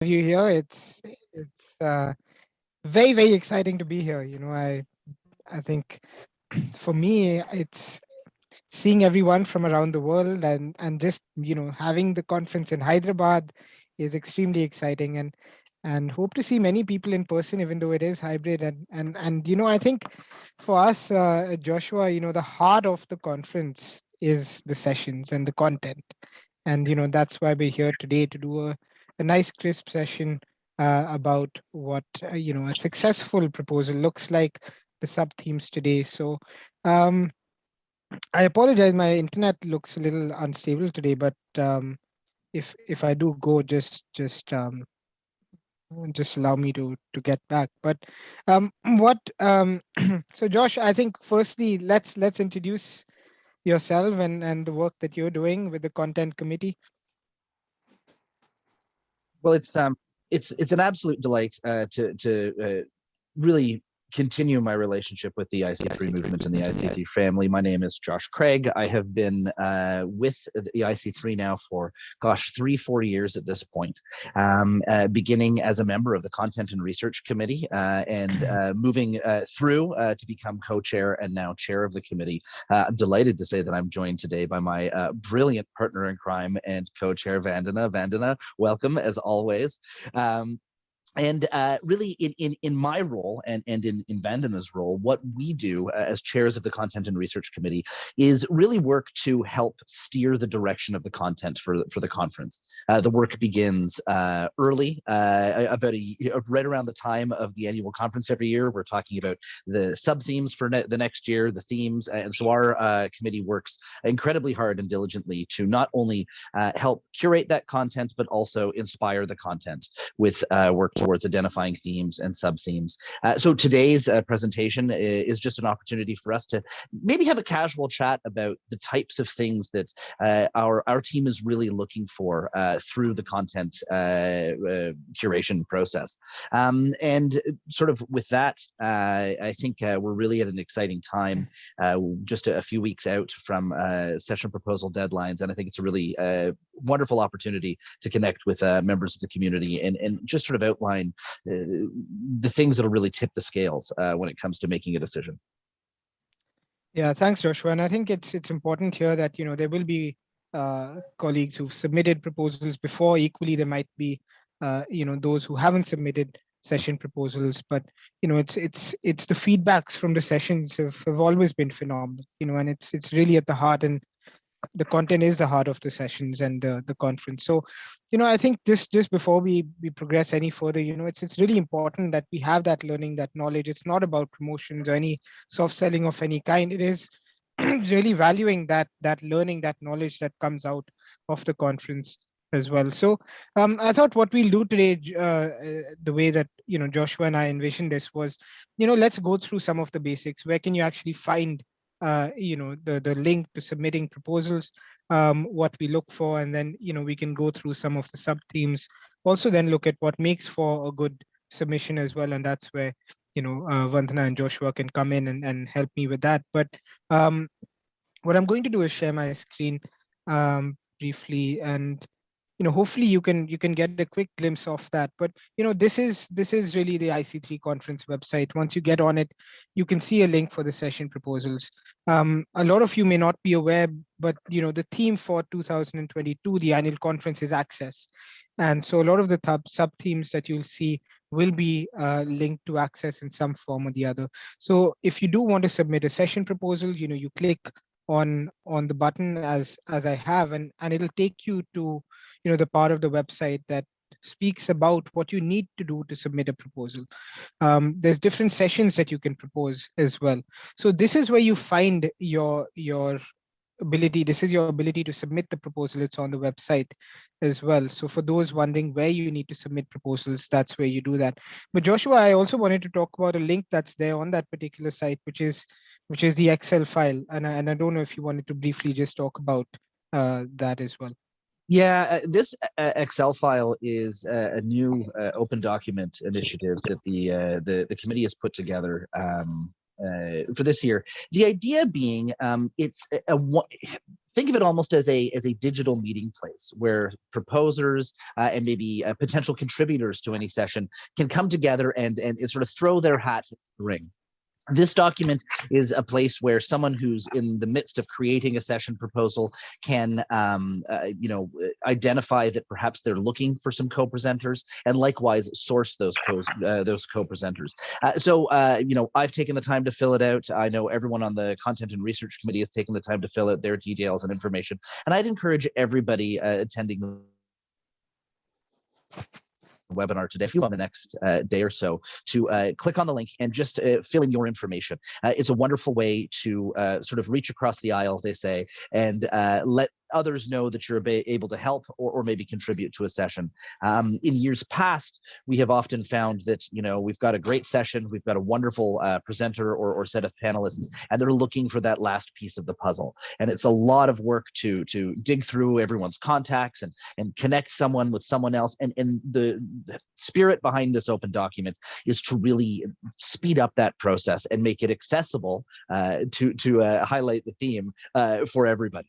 You here. It's very exciting to be here. I think for me it's seeing everyone from around the world and just having the conference in Hyderabad is extremely exciting and hope to see many people in person even though it is hybrid and I think for us Joshua, the heart of the conference is the sessions and the content, and that's why we're here today to do a nice crisp session about what a successful proposal looks like, the sub themes today. So um, I apologize, my internet looks a little unstable today, but if I do go, just allow me to get back. But what so Josh, I think firstly let's introduce yourself and the work that you're doing with the content committee. Well, it's an absolute delight to really continue my relationship with the IC3 movement and the IC3 family. My name is Josh Craig. I have been with the IC3 now for, gosh, 3-4 years at this point, beginning as a member of the Content and Research Committee and moving through to become co-chair and now chair of the committee. I'm delighted to say that I'm joined today by my brilliant partner in crime and co-chair, Vandana. Vandana, welcome as always. And really, in my role and in Vandana's role, what we do as chairs of the Content and Research Committee is really work to help steer the direction of the content for the conference. The work begins early, right around the time of the annual conference every year. We're talking about the sub themes for the next year, the themes, and so our committee works incredibly hard and diligently to not only help curate that content, but also inspire the content with work towards identifying themes and sub-themes. So today's presentation is just an opportunity for us to maybe have a casual chat about the types of things that our team is really looking for through the content curation process. And sort of with that, I think we're really at an exciting time, just a few weeks out from session proposal deadlines, and I think it's a really wonderful opportunity to connect with members of the community and just sort of outline the things that'll really tip the scales when it comes to making a decision. Yeah, thanks, Joshua. And I think it's important here that there will be colleagues who've submitted proposals before. Equally, there might be those who haven't submitted session proposals. But it's the feedbacks from the sessions have always been phenomenal. And it's really at the heart, and the content is the heart of the sessions and the conference. So I think just before we progress any further, it's really important that we have that learning, that knowledge. It's not about promotions or any soft selling of any kind. It is really valuing that learning, that knowledge that comes out of the conference as well. So I thought what we'll do today, the way that Joshua and I envisioned this was, let's go through some of the basics. Where can you actually find the link to submitting proposals, what we look for, and then we can go through some of the sub themes. Also, then look at what makes for a good submission as well, and that's where Vandana and Joshua can come in and help me with that. But what I'm going to do is share my screen briefly, and hopefully you can get a quick glimpse of that. But this is really the IC3 conference website. Once you get on it, you can see a link for the session proposals. A lot of you may not be aware, but the theme for 2022, the annual conference, is access, and so a lot of the sub themes that you'll see will be linked to access in some form or the other. So if you do want to submit a session proposal, you click on the button as I have, and it'll take you to the part of the website that speaks about what you need to do to submit a proposal. There's different sessions that you can propose as well. So this is where you find your ability. This is your ability to submit the proposal. It's on the website as well. So for those wondering where you need to submit proposals, that's where you do that. But Joshua, I also wanted to talk about a link that's there on that particular site, which is the Excel file. And I don't know if you wanted to briefly just talk about that as well. Yeah, this Excel file is a new open document initiative that the committee has put together for this year. The idea being, think of it almost as a digital meeting place where proposers and maybe potential contributors to any session can come together and sort of throw their hat in the ring. This document is a place where someone who's in the midst of creating a session proposal can, identify that perhaps they're looking for some co-presenters, and likewise source those co-presenters. I've taken the time to fill it out. I know everyone on the Content and Research Committee has taken the time to fill out their details and information, and I'd encourage everybody attending webinar today, if you want the next day or so, to click on the link and just fill in your information. It's a wonderful way to sort of reach across the aisle, they say, and let others know that you're able to help or maybe contribute to a session. In years past, we have often found that, we've got a great session, we've got a wonderful presenter or set of panelists, and they're looking for that last piece of the puzzle. And it's a lot of work to dig through everyone's contacts and connect someone with someone else. And the spirit behind this open document is to really speed up that process and make it accessible to highlight the theme for everybody.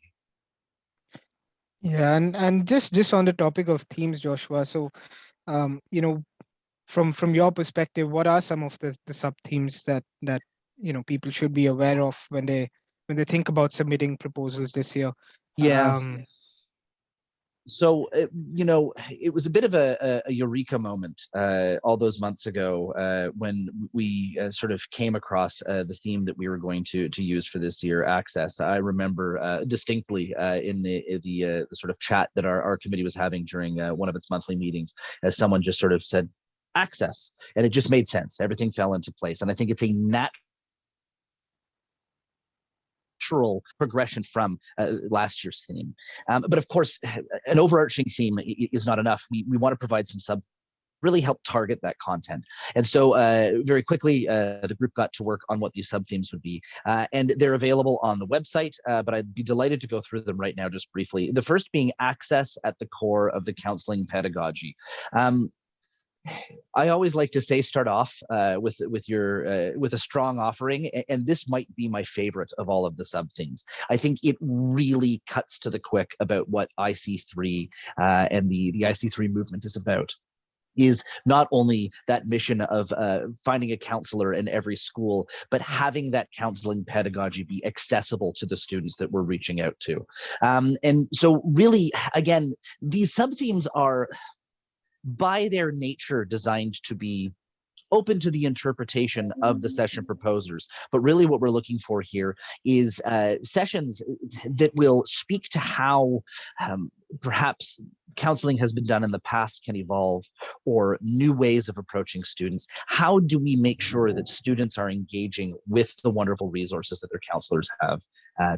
Yeah, and just on the topic of themes, Joshua. So, from your perspective, what are some of the sub themes that people should be aware of when they think about submitting proposals this year? Yeah. So, it was a bit of a eureka moment all those months ago when we sort of came across the theme that we were going to use for this year, access. I remember distinctly in the sort of chat that our committee was having during one of its monthly meetings, as someone just sort of said, access, and it just made sense. Everything fell into place. And I think it's a natural progression from last year's theme. But of course, an overarching theme is not enough. We want to provide some really help target that content. And so very quickly, the group got to work on what these sub-themes would be. And they're available on the website, but I'd be delighted to go through them right now just briefly. The first being access at the core of the counseling pedagogy. I always like to say, start off with a strong offering, and this might be my favorite of all of the sub themes. I think it really cuts to the quick about what IC3 and the IC3 movement is about. Is not only that mission of finding a counselor in every school, but having that counseling pedagogy be accessible to the students that we're reaching out to. And so really, again, these sub-themes are, by their nature, designed to be open to the interpretation of the session proposers. But really what we're looking for here is sessions that will speak to how perhaps counseling has been done in the past can evolve, or new ways of approaching students. How do we make sure that students are engaging with the wonderful resources that their counselors have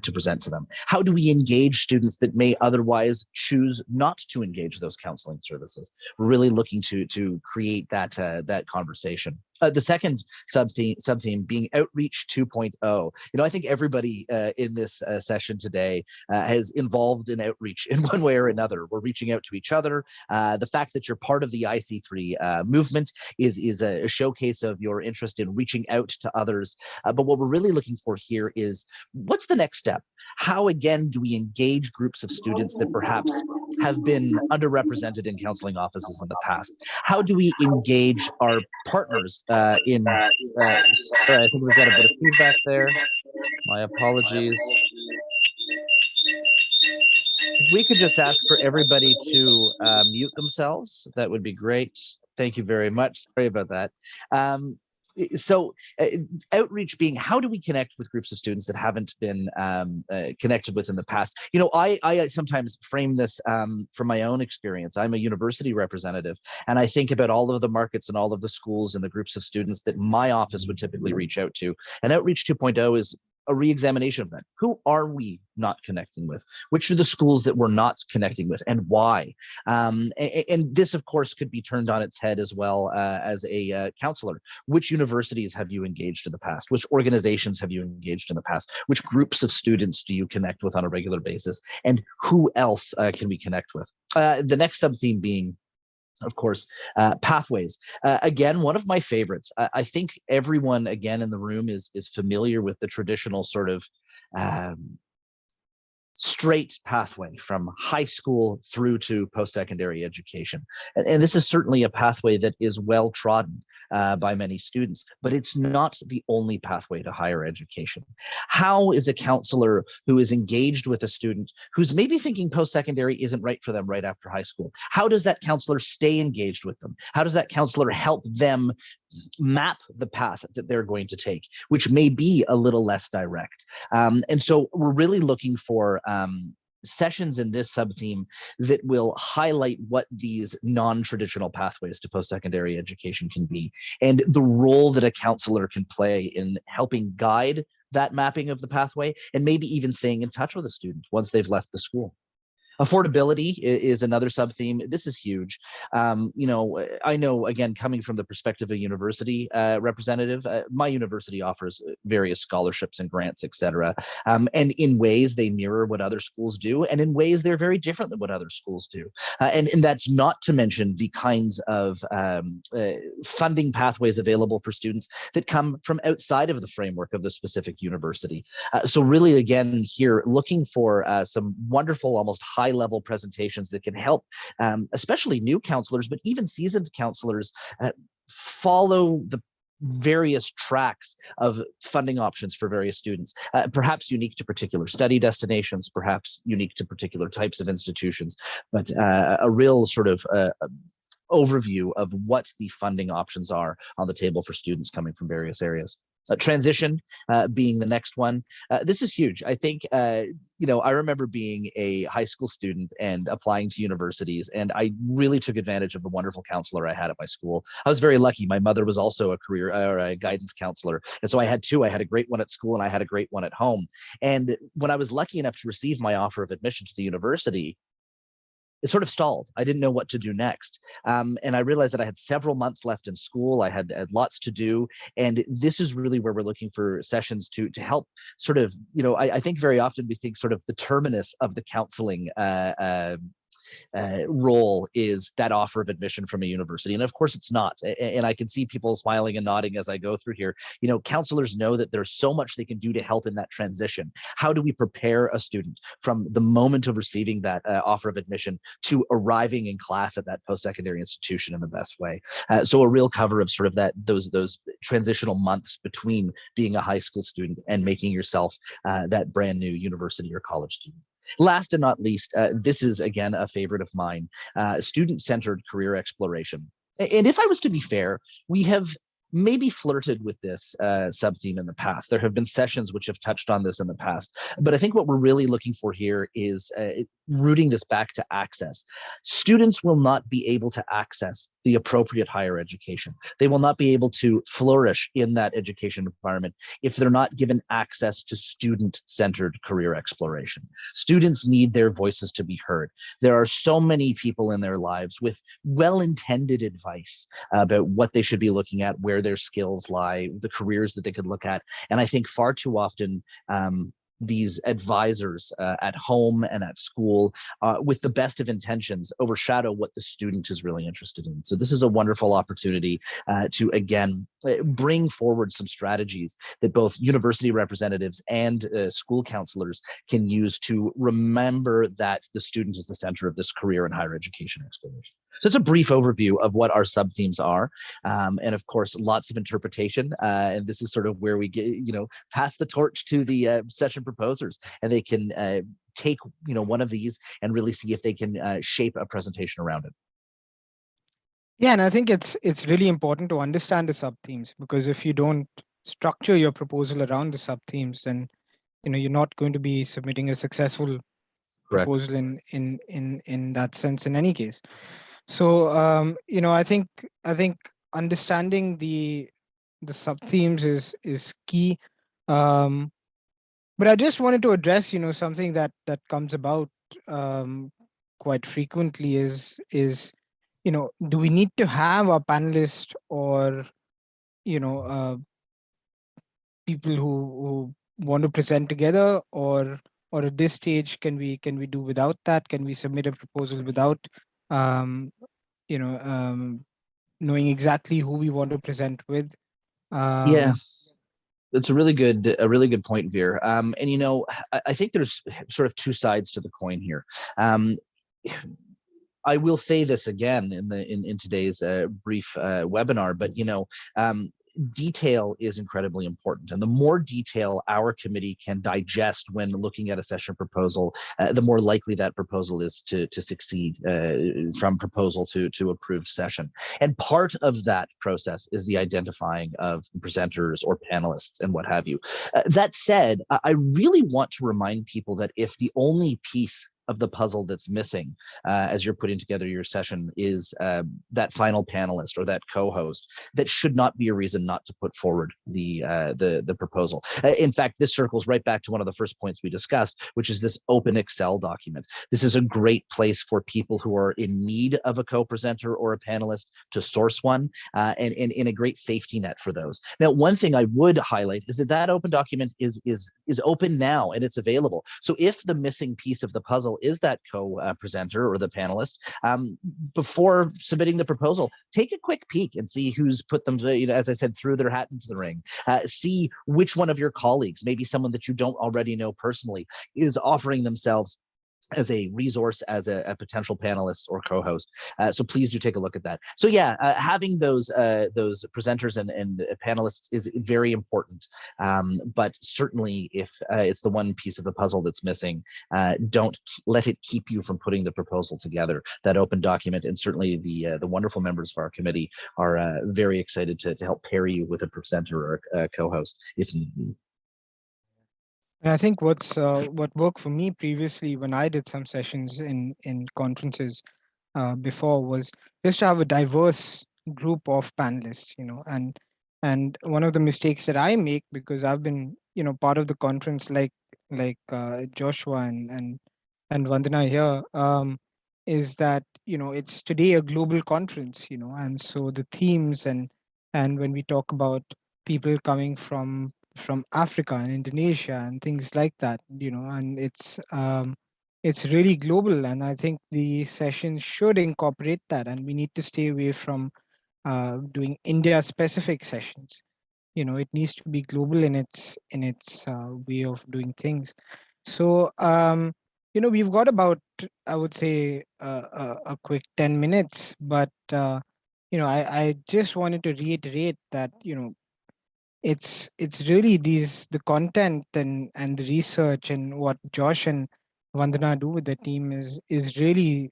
to present to them? How do we engage students that may otherwise choose not to engage those counseling services? We're really looking to create that conversation. The second sub-theme being Outreach 2.0. I think everybody in this session today has involved in outreach in one way or another. We're reaching out to each other. The fact that you're part of the IC3 movement is a showcase of your interest in reaching out to others. But what we're really looking for here is, what's the next step? How, again, do we engage groups of students that perhaps have been underrepresented in counseling offices in the past? How do we engage our partners in, sorry, I think we've got a bit of feedback there. My apologies. If we could just ask for everybody to mute themselves, that would be great. Thank you very much. Sorry about that. So outreach being, how do we connect with groups of students that haven't been connected with in the past? I sometimes frame this from my own experience. I'm a university representative, and I think about all of the markets and all of the schools and the groups of students that my office would typically reach out to. And Outreach 2.0 is a re-examination of that. Who are we not connecting with? Which are the schools that we're not connecting with, and why? And this, of course, could be turned on its head as well as a counselor. Which universities have you engaged in the past? Which organizations have you engaged in the past? Which groups of students do you connect with on a regular basis? And who else can we connect with? The next sub-theme being Of course, pathways. Again, one of my favorites. I think everyone, again, in the room is familiar with the traditional sort of straight pathway from high school through to post-secondary education. And this is certainly a pathway that is well trodden by many students, but it's not the only pathway to higher education. How is a counselor who is engaged with a student who's maybe thinking post-secondary isn't right for them right after high school? How does that counselor stay engaged with them? How does that counselor help them map the path that they're going to take, which may be a little less direct? And so we're really looking for sessions in this sub-theme that will highlight what these non-traditional pathways to post-secondary education can be, and the role that a counselor can play in helping guide that mapping of the pathway, and maybe even staying in touch with a student once they've left the school. Affordability is another sub-theme. This is huge. I know, again, coming from the perspective of a university representative, my university offers various scholarships and grants, et cetera. And in ways they mirror what other schools do, and in ways they're very different than what other schools do. And that's not to mention the kinds of funding pathways available for students that come from outside of the framework of the specific university. So really, again, here, looking for some wonderful, almost high-level presentations that can help, especially new counselors, but even seasoned counselors, follow the various tracks of funding options for various students, perhaps unique to particular study destinations, perhaps unique to particular types of institutions, but a real sort of overview of what the funding options are on the table for students coming from various areas. Transition being the next one. This is huge. I think, I remember being a high school student and applying to universities, and I really took advantage of the wonderful counselor I had at my school. I was very lucky. My mother was also a career or a guidance counselor. And so I had two. I had a great one at school and I had a great one at home. And when I was lucky enough to receive my offer of admission to the university, it sort of stalled. I didn't know what to do next. And I realized that I had several months left in school. I had lots to do. And this is really where we're looking for sessions to help sort of, I think very often we think sort of the terminus of the counseling role is that offer of admission from a university. And of course it's not. And I can see people smiling and nodding as I go through here. Counselors know that there's so much they can do to help in that transition. How do we prepare a student from the moment of receiving that offer of admission to arriving in class at that post-secondary institution in the best way? So a real cover of sort of those transitional months between being a high school student and making yourself that brand new university or college student. Last and not least, this is, again, a favorite of mine, student-centered career exploration. And if I was to be fair, we have maybe flirted with this sub-theme in the past. There have been sessions which have touched on this in the past. But I think what we're really looking for here is rooting this back to access. Students will not be able to access the appropriate higher education. They will not be able to flourish in that education environment if they're not given access to student-centered career exploration. Students need their voices to be heard. There are so many people in their lives with well-intended advice about what they should be looking at, where their skills lie, the careers that they could look at. And I think far too often, these advisors at home and at school, with the best of intentions, overshadow what the student is really interested in. So this is a wonderful opportunity to, again, bring forward some strategies that both university representatives and school counselors can use to remember that the student is the center of this career and higher education exploration. So it's a brief overview of what our sub-themes are. And of course, lots of interpretation. And this is sort of where we get, pass the torch to the session proposers, and they can take, one of these and really see if they can shape a presentation around it. Yeah, and I think it's really important to understand the sub-themes, because if you don't structure your proposal around the sub-themes, then you're not going to be submitting a successful proposal in that sense in any case. So I think understanding the sub-themes is key. But I just wanted to address something that comes about quite frequently is do we need to have a panelist or people who want to present together, or at this stage can we do without that? Can we submit a proposal without knowing exactly who we want to present with. Yeah, Um, that's a really good point, Vir. And I think there's sort of two sides to the coin here. Um, I will say this again in today's brief webinar, but detail is incredibly important, and the more detail our committee can digest when looking at a session proposal, the more likely that proposal is to succeed from proposal to approved session. And part of that process is the identifying of presenters or panelists and what have you. That said, I really want to remind people that if the only piece of the puzzle that's missing as you're putting together your session is that final panelist or that co-host, that should not be a reason not to put forward the proposal. In fact, this circles right back to one of the first points we discussed, which is this open Excel document. This is a great place for people who are in need of a co-presenter or a panelist to source one, and in a great safety net for those. Now, one thing I would highlight is that open document is open now and it's available. So if the missing piece of the puzzle is that co-presenter or the panelist, before submitting the proposal, take a quick peek and see who's put them, as I said, threw their hat into the ring. See which one of your colleagues, maybe someone that you don't already know personally, is offering themselves as a resource, as a potential panelist or co-host. So please do take a look at that. So yeah, having those presenters and panelists is very important. But certainly if it's the one piece of the puzzle that's missing, don't let it keep you from putting the proposal together, that open document. And certainly the wonderful members of our committee are very excited to help pair you with a presenter or a co-host if need be. And I think what worked for me previously when I did some sessions in conferences before was just to have a diverse group of panelists, and one of the mistakes that I make, because I've been part of the conference, like Joshua and Vandana here, is that it's today a global conference, and so the themes and when we talk about people coming from Africa and Indonesia and things like that, and it's really global, and I think the sessions should incorporate that, and we need to stay away from doing India specific sessions. It needs to be global in its way of doing things. So we've got about, I would say, a quick 10 minutes, but I just wanted to reiterate that it's really the content and the research, and what Josh and Vandana do with the team is really,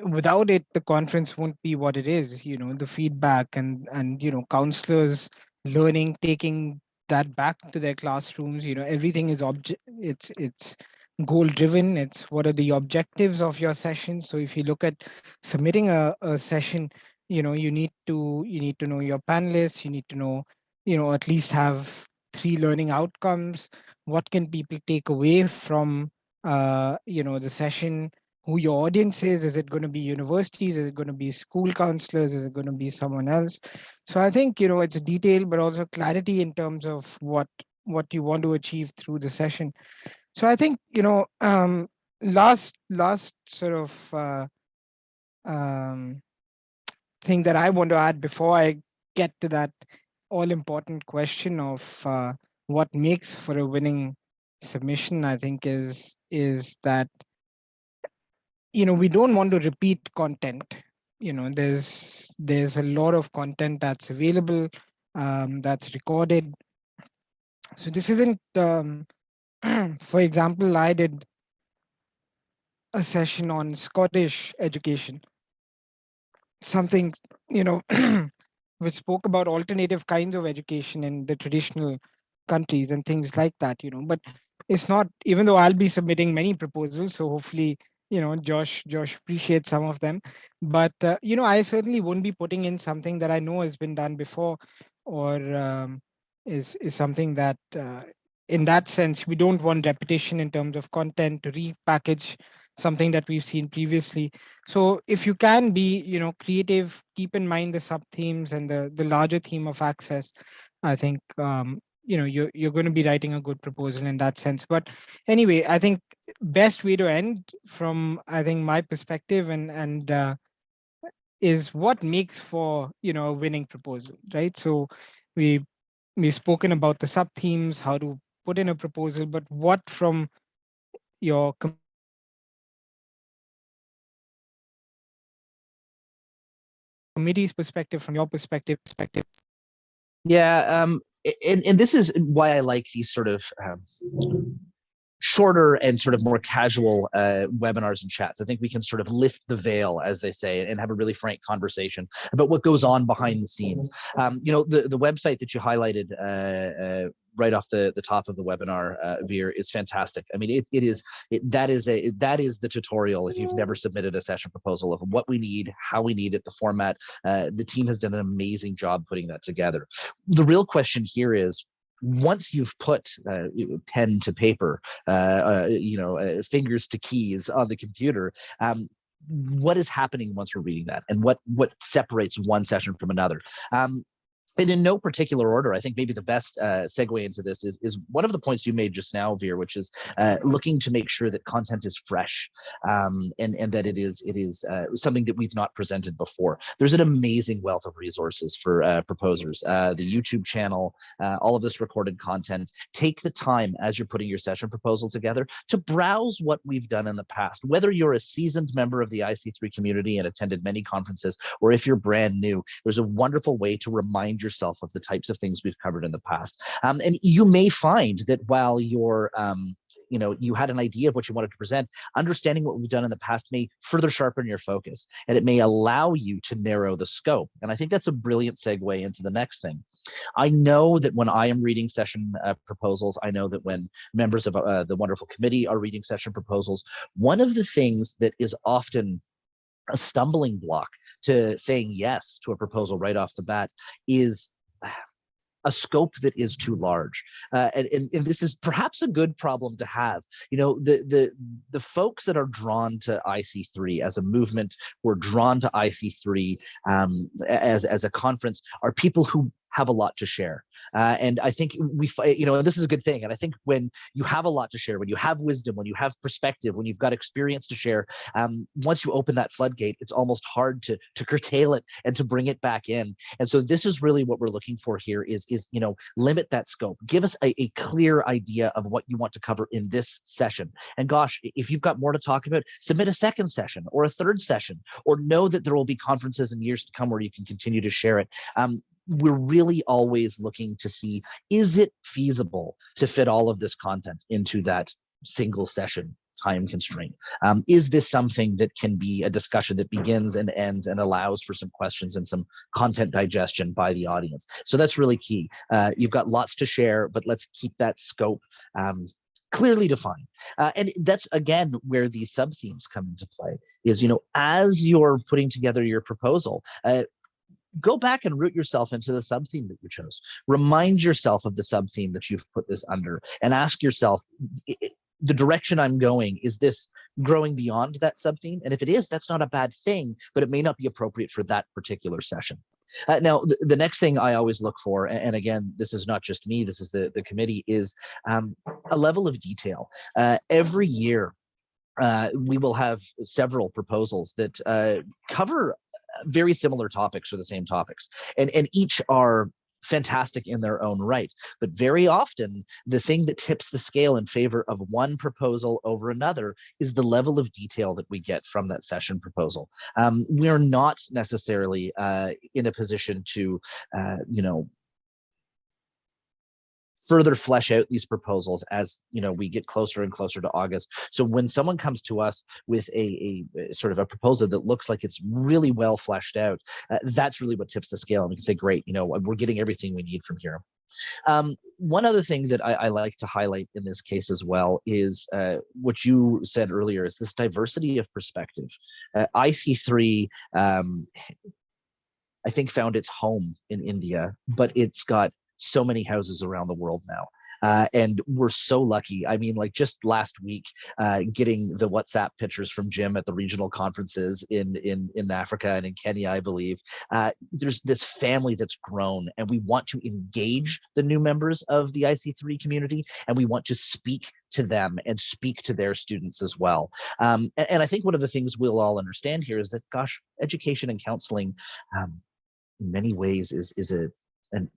without it the conference won't be what it is. The feedback and counselors learning, taking that back to their classrooms. Everything is it's goal driven. It's what are the objectives of your session. So if you look at submitting a session, you need to know your panelists. You need to know, at least have 3 learning outcomes. What can people take away from the session? Who your audience is. Is it going to be universities? Is it going to be school counselors? Is it going to be someone else? So I think it's detail, but also clarity in terms of what you want to achieve through the session. So I think last sort of um, thing that I want to add before I get to that all important question of what makes for a winning submission, I think is that we don't want to repeat content. There's a lot of content that's available, that's recorded. So this isn't for example, I did a session on Scottish education, something you know which spoke about alternative kinds of education in the traditional countries and things like that. But it's not, even though I'll be submitting many proposals, so hopefully Josh appreciates some of them. But I certainly won't be putting in something that I know has been done before, or is something that in that sense we don't want repetition in terms of content to repackage something that we've seen previously. So if you can be creative, keep in mind the sub themes and the larger theme of access. I think you're going to be writing a good proposal in that sense. But anyway, I think best way to end from, I think, my perspective, and is what makes for, a winning proposal, right? So we we've spoken about the sub themes, how to put in a proposal, but what from your committee's perspective, from your perspective. Yeah, and this is why I like these sort of shorter and sort of more casual webinars and chats. I think we can sort of lift the veil, as they say, and have a really frank conversation about what goes on behind the scenes. The website that you highlighted right off the top of the webinar, Vir, is fantastic. I mean, that is the tutorial if you've never submitted a session proposal of what we need, how we need it, the format. The team has done an amazing job putting that together. The real question here is, once you've put pen to paper, fingers to keys on the computer, what is happening once we're reading that, and what separates one session from another? And in no particular order, I think maybe the best segue into this is one of the points you made just now, Vir, which is looking to make sure that content is fresh, and that it is something that we've not presented before. There's an amazing wealth of resources for proposers. The YouTube channel, all of this recorded content. Take the time as you're putting your session proposal together to browse what we've done in the past. Whether you're a seasoned member of the IC3 community and attended many conferences, or if you're brand new, there's a wonderful way to remind yourself of the types of things we've covered in the past. And you may find that while you're you had an idea of what you wanted to present, understanding what we've done in the past may further sharpen your focus, and it may allow you to narrow the scope. And I think that's a brilliant segue into the next thing. I know that when I am reading session proposals, I know that when members of the wonderful committee are reading session proposals, one of the things that is often a stumbling block to saying yes to a proposal right off the bat is a scope that is too large, and this is perhaps a good problem to have. The folks that are drawn to IC3 as a movement, who are drawn to IC3 as a conference, are people who have a lot to share. And I think this is a good thing. And I think when you have a lot to share, when you have wisdom, when you have perspective, when you've got experience to share, once you open that floodgate, it's almost hard to curtail it and to bring it back in. And so this is really what we're looking for here is limit that scope. Give us a clear idea of what you want to cover in this session. And gosh, if you've got more to talk about, submit a second session or a third session, or know that there will be conferences in years to come where you can continue to share it. We're really always looking to see, is it feasible to fit all of this content into that single session time constraint? Is this something that can be a discussion that begins and ends and allows for some questions and some content digestion by the audience? So that's really key. You've got lots to share, but let's keep that scope clearly defined. And that's, again, where these sub-themes come into play, is, as you're putting together your proposal, go back and root yourself into the sub-theme that you chose. Remind yourself of the sub-theme that you've put this under, and ask yourself, the direction I'm going, is this growing beyond that sub-theme? And if it is, that's not a bad thing, but it may not be appropriate for that particular session. Now, the next thing I always look for, and again, this is not just me, this is the committee, is a level of detail. Every year, we will have several proposals that cover very similar topics, or the same topics, and each are fantastic in their own right. But very often, the thing that tips the scale in favor of one proposal over another is the level of detail that we get from that session proposal. We're not necessarily in a position to further flesh out these proposals as we get closer and closer to August. So when someone comes to us with a sort of a proposal that looks like it's really well fleshed out, that's really what tips the scale, and we can say, great, we're getting everything we need from here. One other thing that I like to highlight in this case as well is what you said earlier, is this diversity of perspective. IC3, I think, found its home in India, but it's got so many houses around the world now. And we're so lucky. I mean, like just last week, getting the WhatsApp pictures from Jim at the regional conferences in Africa and in Kenya, I believe. There's this family that's grown, and we want to engage the new members of the IC3 community, and we want to speak to them and speak to their students as well. And I think one of the things we'll all understand here is that, gosh, education and counseling, in many ways, is an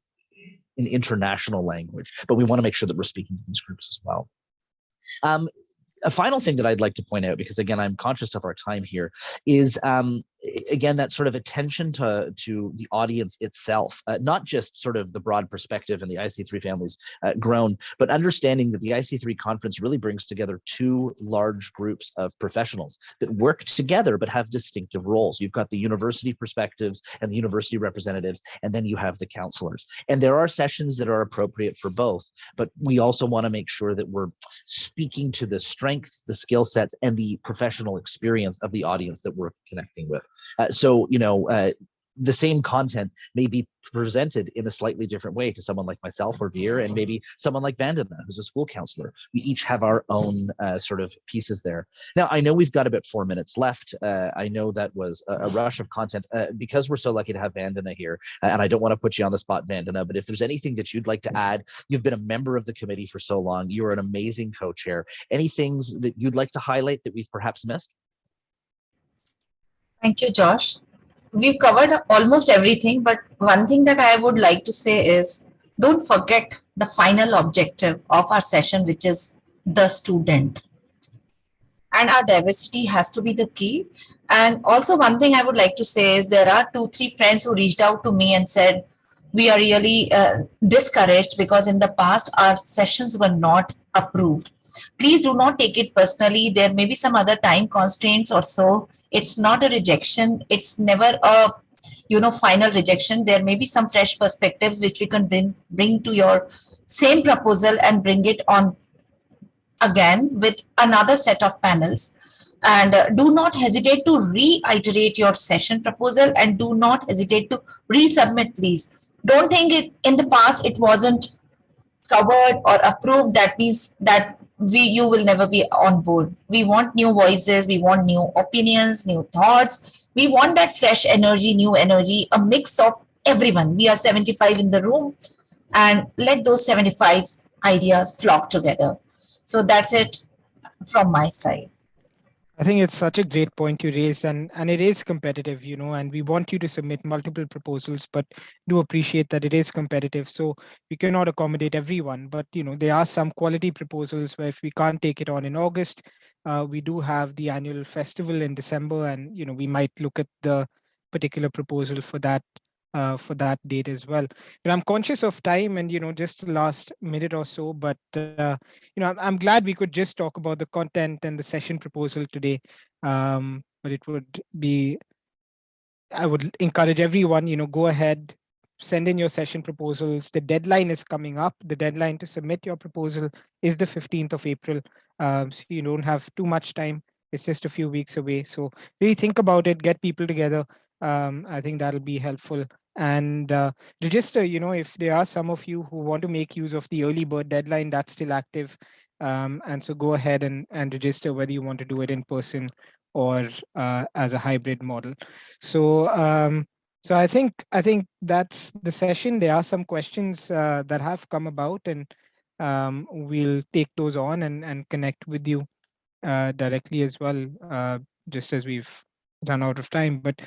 international language, but we want to make sure that we're speaking to these groups as well. A final thing that I'd like to point out, because again, I'm conscious of our time here, is again, that sort of attention to the audience itself, not just sort of the broad perspective and the IC3 families grown, but understanding that the IC3 conference really brings together two large groups of professionals that work together but have distinctive roles. You've got the university perspectives and the university representatives, and then you have the counselors. And there are sessions that are appropriate for both, but we also want to make sure that we're speaking to the strengths, the skill sets, and the professional experience of the audience that we're connecting with. So, the same content may be presented in a slightly different way to someone like myself or Vir, and maybe someone like Vandana, who's a school counselor. We each have our own sort of pieces there. Now, I know we've got about 4 minutes left. I know that was a rush of content because we're so lucky to have Vandana here, and I don't want to put you on the spot, Vandana, but if there's anything that you'd like to add, you've been a member of the committee for so long. You're an amazing co-chair. Any things that you'd like to highlight that we've perhaps missed? Thank you, Josh. We've covered almost everything, but one thing that I would like to say is don't forget the final objective of our session, which is the student. And our diversity has to be the key. And also one thing I would like to say is there are 2-3 friends who reached out to me and said, we are really discouraged because in the past our sessions were not approved. Please do not take it personally. There may be some other time constraints or so. It's not a rejection. It's never a final rejection. There may be some fresh perspectives which we can bring to your same proposal and bring it on again with another set of panels. And do not hesitate to reiterate your session proposal, and do not hesitate to resubmit, please. Don't think it in the past it wasn't covered or approved, that means that you will never be on board. We want new voices, we want new opinions, new thoughts. We want that fresh energy, new energy, a mix of everyone. We are 75 in the room, and let those 75 ideas flock together. So that's it from my side. I think it's such a great point you raised, and it is competitive, and we want you to submit multiple proposals, but do appreciate that it is competitive. So we cannot accommodate everyone, but there are some quality proposals where if we can't take it on in August, we do have the annual festival in December, and we might look at the particular proposal for that date as well. But I'm conscious of time and just the last minute or so, but I'm glad we could just talk about the content and the session proposal today. But I would encourage everyone, go ahead, send in your session proposals. The deadline is coming up. The deadline to submit your proposal is the 15th of April. So you don't have too much time. It's just a few weeks away. So really think about it, get people together. I think that'll be helpful. And register, if there are some of you who want to make use of the early bird deadline, that's still active. And so go ahead and register whether you want to do it in person or as a hybrid model. So so I think that's the session. There are some questions that have come about, and we'll take those on and connect with you directly as well, just as we've run out of time. But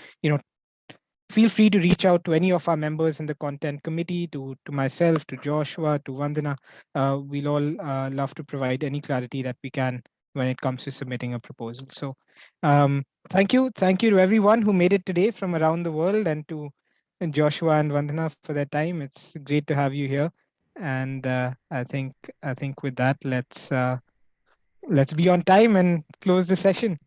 feel free to reach out to any of our members in the content committee, to myself, to Joshua, to Vandana. We'll all love to provide any clarity that we can when it comes to submitting a proposal. So thank you to everyone who made it today from around the world, and to Joshua and Vandana for their time. It's great to have you here. And I think with that, let's be on time and close the session.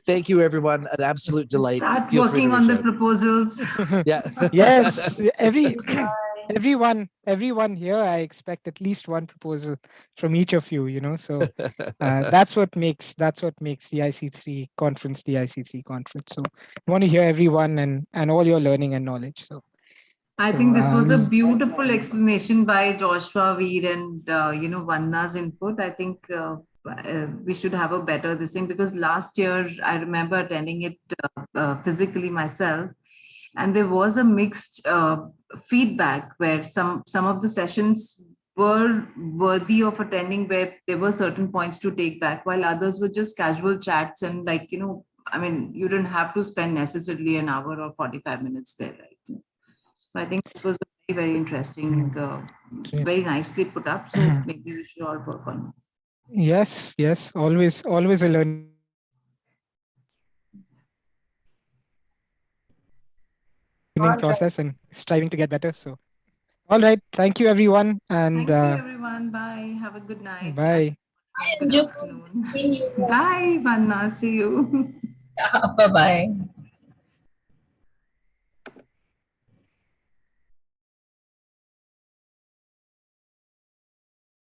Thank you, everyone. An absolute delight. Start working on the proposals. Yeah. Yes, everyone here, I expect at least one proposal from each of you. So that's what makes the IC3 conference the IC3 conference. So I want to hear everyone and all your learning and knowledge. So I So, think this was a beautiful explanation by Joshua, Veer, and Vanna's input. I think we should have a better this thing, because last year I remember attending it physically myself, and there was a mixed feedback where some of the sessions were worthy of attending, where there were certain points to take back, while others were just casual chats and I mean, you didn't have to spend necessarily an hour or 45 minutes there, right? So I think this was a very, very interesting, very nicely put up. So maybe we should all work on it. yes, always a learning All right. process and striving to get better. So, all right. Thank you, everyone. And Thank you, everyone. Bye. Have a good night. bye. Bye, Good Anju. afternoon. See you. Bye, Vanna. See you. Bye bye.